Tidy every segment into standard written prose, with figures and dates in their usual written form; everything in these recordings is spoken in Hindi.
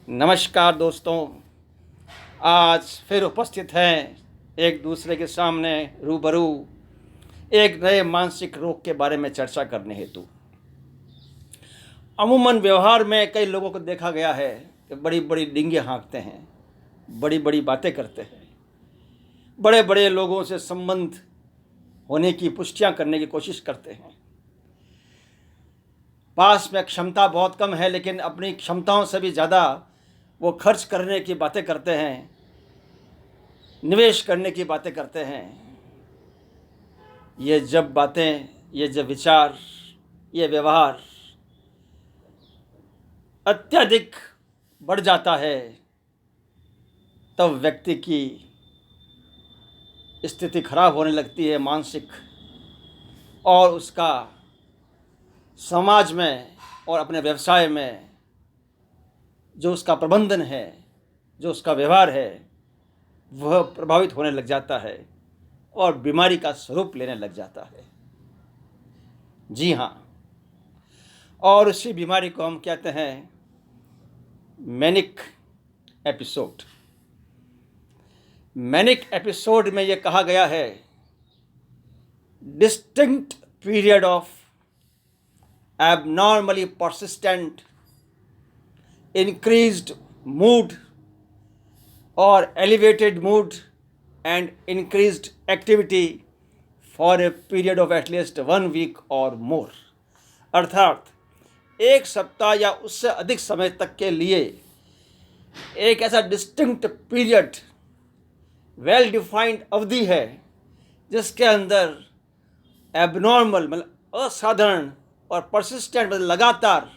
नमस्कार दोस्तों। आज फिर उपस्थित हैं एक दूसरे के सामने रूबरू एक नए मानसिक रोग के बारे में चर्चा करने हेतु। अमूमन व्यवहार में कई लोगों को देखा गया है कि बड़ी बड़ी डींगे हाँकते हैं, बड़ी बड़ी बातें करते हैं, बड़े बड़े लोगों से संबंध होने की पुष्टियां करने की कोशिश करते हैं। पास में क्षमता बहुत कम है लेकिन अपनी क्षमताओं से भी ज़्यादा वो खर्च करने की बातें करते हैं, निवेश करने की बातें करते हैं। ये जब बातें, ये जब विचार, ये व्यवहार अत्यधिक बढ़ जाता है तब व्यक्ति की स्थिति खराब होने लगती है मानसिक, और उसका समाज में और अपने व्यवसाय में जो उसका प्रबंधन है, जो उसका व्यवहार है, वह प्रभावित होने लग जाता है और बीमारी का स्वरूप लेने लग जाता है। जी हाँ, और उसी बीमारी को हम कहते हैं मैनिक एपिसोड। मैनिक एपिसोड में यह कहा गया है, distinct period of abnormally persistent increased mood or elevated mood and increased activity for a period of at least 1 week or more। अर्थात एक सप्ताह या उससे अधिक समय तक के लिए एक ऐसा डिस्टिंक्ट पीरियड, वेल डिफाइंड अवधि है जिसके अंदर एबनॉर्मल मतलब असाधारण और परसिस्टेंट मतलब लगातार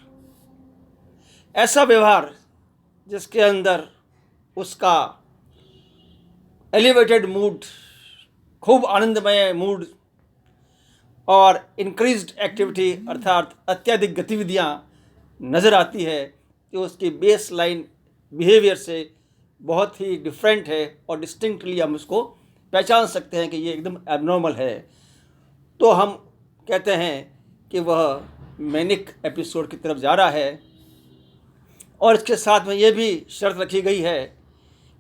ऐसा व्यवहार जिसके अंदर उसका एलिवेटेड मूड, खूब आनंदमय मूड, और इंक्रीज्ड एक्टिविटी अर्थात अत्यधिक गतिविधियां नज़र आती है कि उसकी बेस लाइन बिहेवियर से बहुत ही डिफरेंट है और डिस्टिंक्टली हम उसको पहचान सकते हैं कि ये एकदम एबनॉर्मल है। तो हम कहते हैं कि वह मैनिक एपिसोड की तरफ जा रहा है। और इसके साथ में ये भी शर्त रखी गई है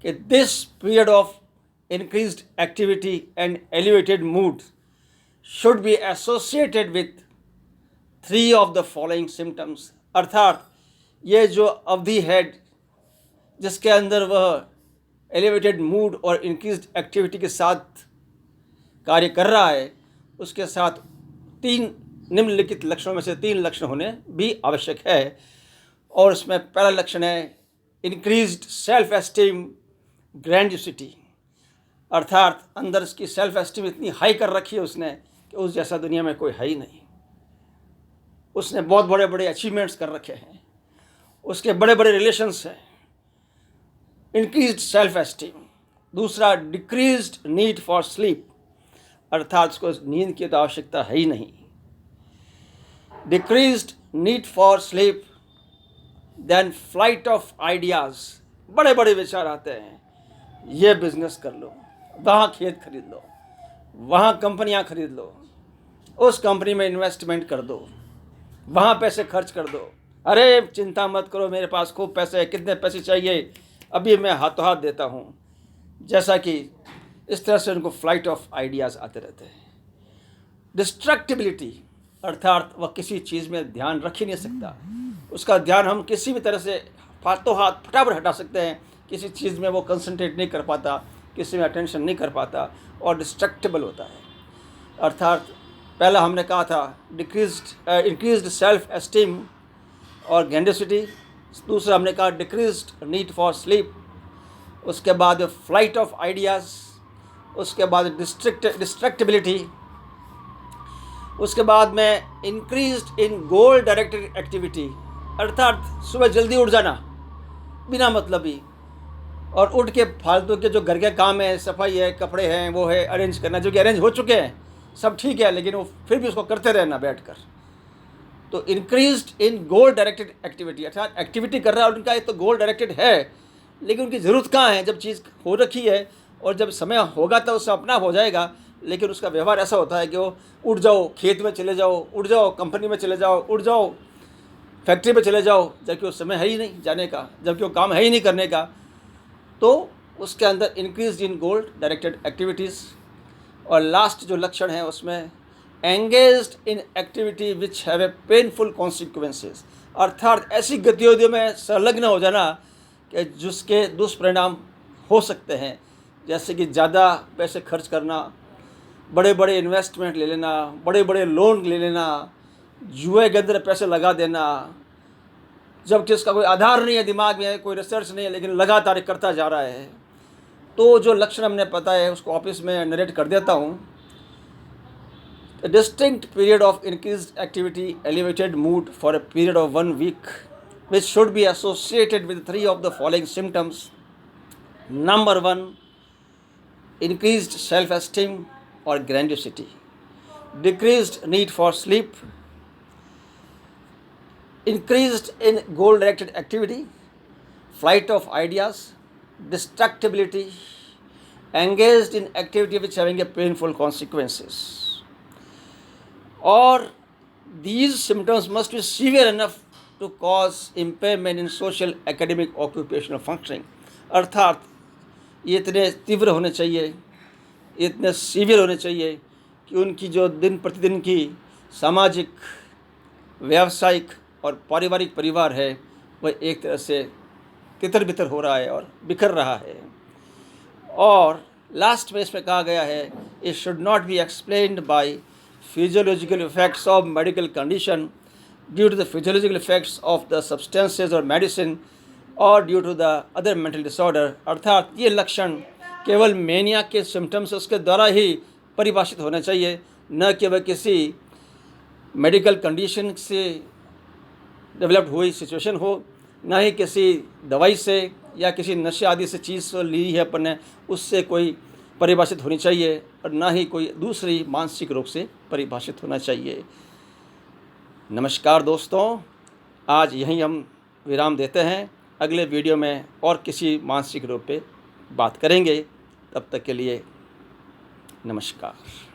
कि this period of increased activity and elevated mood should be associated with 3 of the following symptoms. अर्थात ये जो अवधि है जिसके अंदर वह एलिवेटेड मूड और इंक्रीज्ड एक्टिविटी के साथ कार्य कर रहा है, उसके साथ 3 निम्नलिखित लक्षणों में से 3 लक्षण होने भी आवश्यक है। और उसमें पहला लक्षण है इंक्रीज्ड सेल्फ एस्टीम ग्रैंडियोसिटी। अर्थात अंदर उसकी सेल्फ एस्टीम इतनी हाई कर रखी है उसने कि उस जैसा दुनिया में कोई है ही नहीं। उसने बहुत बड़े बड़े अचीवमेंट्स कर रखे हैं, उसके बड़े बड़े रिलेशंस हैं। Increased self esteem. दूसरा, डिक्रीज्ड नीड फॉर स्लीप। अर्थात उसको नींद की तो आवश्यकता है ही नहीं। Decreased need for sleep. Then flight of ideas. बड़े बड़े विचार आते हैं, ये बिजनेस कर लो, वहाँ खेत खरीद लो, वहाँ कंपनियाँ खरीद लो, उस कंपनी में इन्वेस्टमेंट कर दो, वहाँ पैसे खर्च कर दो। अरे चिंता मत करो, मेरे पास खूब पैसे हैं, कितने पैसे चाहिए अभी मैं हाथों हाथ देता हूँ। जैसा कि इस तरह से उनको फ्लाइट ऑफ आइडियाज़ आते रहते हैं। डिस्ट्रैक्टिबिलिटी। अर्थात वह किसी चीज़ में ध्यान रख ही नहीं सकता। उसका ध्यान हम किसी भी तरह से हाथों हाथ फटाफट हटा सकते हैं, किसी चीज़ में वो कंसंट्रेट नहीं कर पाता, किसी में अटेंशन नहीं कर पाता और डिस्ट्रैक्टेबल होता है। अर्थात पहला हमने कहा था इंक्रीज्ड सेल्फ एस्टीम और ग्रैंडियोसिटी। दूसरा हमने कहा डिक्रीज्ड नीड फॉर स्लीप। उसके बाद फ्लाइट ऑफ आइडियाज़। उसके बाद डिस्ट्रैक्टिबिलिटी। उसके बाद में इंक्रीज्ड इन गोल डायरेक्टेड एक्टिविटी। अर्थात सुबह जल्दी उठ जाना बिना मतलब ही, और उठ के फालतू के जो घर के काम है, सफाई है, कपड़े हैं, वो है अरेंज करना, जो कि अरेंज हो चुके हैं, सब ठीक है, लेकिन वो फिर भी उसको करते रहना बैठकर। तो इंक्रीज्ड इन गोल डायरेक्टेड एक्टिविटी। अर्थात एक्टिविटी कर रहा है और उनका एक तो गोल डायरेक्टेड है, लेकिन उनकी ज़रूरत कहाँ है जब चीज़ हो रखी है, और जब समय होगा तो उससे अपना हो जाएगा। लेकिन उसका व्यवहार ऐसा होता है कि वो उठ जाओ, खेत में चले जाओ, उठ जाओ, कंपनी में चले जाओ, उठ जाओ, फैक्ट्री पे चले जाओ जबकि वो समय है ही नहीं जाने का, जबकि वो काम है ही नहीं करने का, तो उसके अंदर increase in goal directed activities. और लास्ट जो लक्षण है उसमें engaged in activity which have a painful consequences, अर्थात ऐसी गतिविधियों में संलग्न हो जाना कि जिसके दुष्परिणाम हो सकते हैं, जैसे कि ज़्यादा पैसे खर्च करना, बड़े बड़े इन्वेस्टमेंट ले लेना, बड़े बड़े लोन ले लेना, जुए के अंदर पैसे लगा देना, जबकि उसका कोई आधार नहीं है, दिमाग में कोई रिसर्च नहीं है, लेकिन लगातार करता जा रहा है। तो जो लक्षण हमने पता है उसको ऑफिस में नरेट कर देता हूँ। A distinct period of increased activity, elevated mood for a period of 1 week, which should be associated with 3 of the following symptoms. Number 1, increased self-esteem or grandiosity, decreased need for sleep, increased in goal-directed activity, flight of ideas, distractibility, engaged in activity which having a painful consequences. Or these symptoms must be severe enough to cause impairment in social, academic, occupational functioning. अर्थात ये इतने तीव्र होने चाहिए, इतने सीवियर होने चाहिए कि उनकी जो दिन प्रतिदिन की सामाजिक, व्यावसायिक और पारिवारिक परिवार है वह एक तरह से तितर बितर हो रहा है और बिखर रहा है। और लास्ट में इसमें कहा गया है, it should not be explained bye physiological effects of medical condition, due to the physiological effects of the substances or medicine, or due to the other mental disorder। अर्थात ये लक्षण केवल मेनिया के सिम्टम्स उसके द्वारा ही परिभाषित होना चाहिए, न कि वह किसी मेडिकल कंडीशन से डेवलप्ड हुई सिचुएशन हो, न ही किसी दवाई से या किसी नशे आदि से चीज़ ली है अपन ने उससे कोई परिभाषित होनी चाहिए, और ना ही कोई दूसरी मानसिक रोग से परिभाषित होना चाहिए। नमस्कार दोस्तों, आज यहीं हम विराम देते हैं। अगले वीडियो में और किसी मानसिक रोग पे बात करेंगे। तब तक के लिए नमस्कार।